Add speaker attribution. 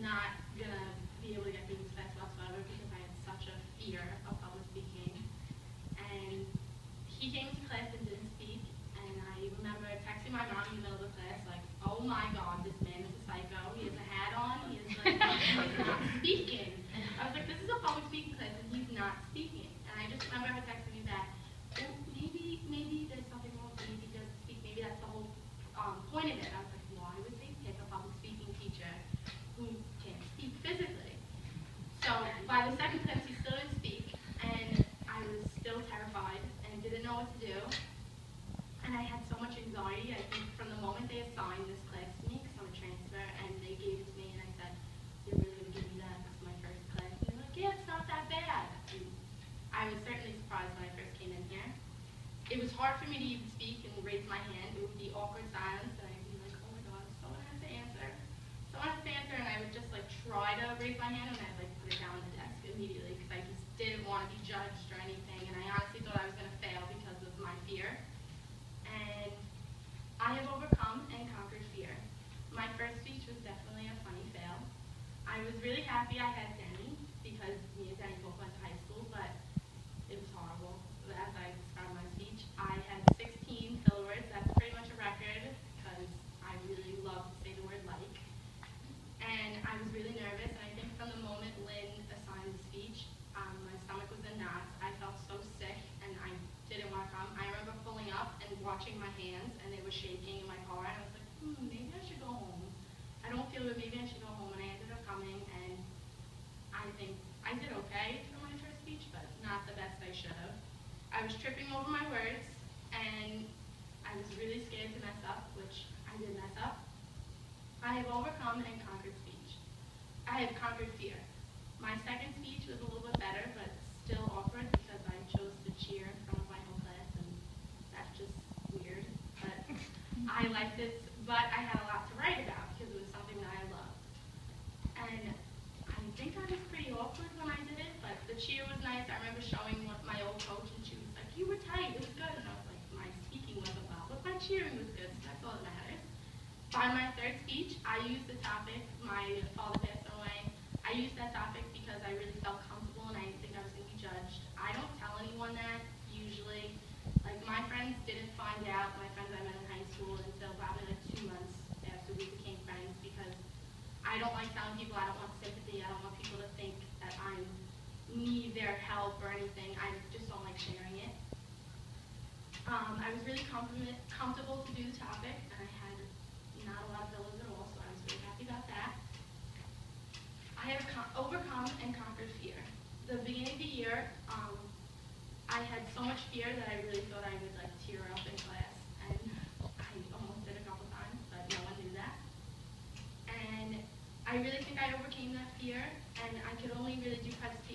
Speaker 1: not gonna be able to get through this class whatsoever because I had such a fear of public speaking. And he came to class and didn't speak, and I remember texting my mom in the middle of the class, like, oh my god, this man is a psycho. He has a hat on, he is like, he's not speaking. I was like, this is a public speaking class, and he's not speaking. And I just remember her texting me back, oh, maybe there's something wrong, maybe he doesn't speak, maybe that's the whole point of it. I was like, why would they pick a public speaking teacher who can't speak physically? So by the second class, he still didn't speak, and I was still terrified and didn't know what to do. And I had so much anxiety, I think, from the moment they assigned this class to me, because I'm a transfer, and they gave it to me, and I said, you're really going to give me that? That's my first class. And they're like, yeah, it's not that bad. And I was certainly surprised when I first came in here. It was hard for me to even speak and raise my hand. It would be awkward silence, and I'd be like, oh my god, someone has to answer. Someone has to answer, and I would just like try to raise my hand, and I'd like put it down on the desk immediately, because I just didn't want to be judged or anything, and I honestly thought I was going to fail because of my fear. And I have overcome and conquered fear. My first speech was definitely a funny fail. I was really happy I had Denny, because me and Denny both went to high school, but it was horrible. As I described my speech, I had 16 filler words. That's pretty much a record, because I really love to say the word like. And I was really nervous, and I think from the moment Lynn assigned the speech, my stomach was in knots. I felt so sick, and I didn't want to come. I remember pulling up and watching my hands, and they were shaking in my car, and I was like, maybe I should go home. I don't feel good, maybe I should go home, and I ended up coming, and I think I did okay for my first speech, but not the best I should have. I was tripping over my words, and I was really scared to mess up, which I did mess up. I have overcome and conquered speech. I have conquered fear. My second speech was a little bit better, but still awkward because I chose to cheer in front of my whole class, and that's just weird. But I liked it, but I had a lot to write about because it was something that I loved. And I think I was pretty awkward when I did it, but the cheer was nice. I remember showing my old coach, and she was like, you were tight, it was good. And I was like, my speaking wasn't well, but my cheering was good, so that's all that matters. By my third speech, I used the topic, my father passed away. I used that topic because I really felt comfortable and I didn't think I was going to be judged. I don't tell anyone that, usually. Like, my friends didn't find out, my friends I met in high school, until probably like 2 months after we became friends, because I don't like telling people. I don't want sympathy. I don't want people to think that I need their help or anything. I just don't like sharing it. I was really comfortable to do the topic, and I had not a lot of fillers at all, so I was really happy about that. I have overcome and conquered fear. The beginning of the year, I had so much fear that I really thought I would like tear up in class, and I almost did a couple times, but no one knew that. And I really think I overcame that fear, and I could only really do presentations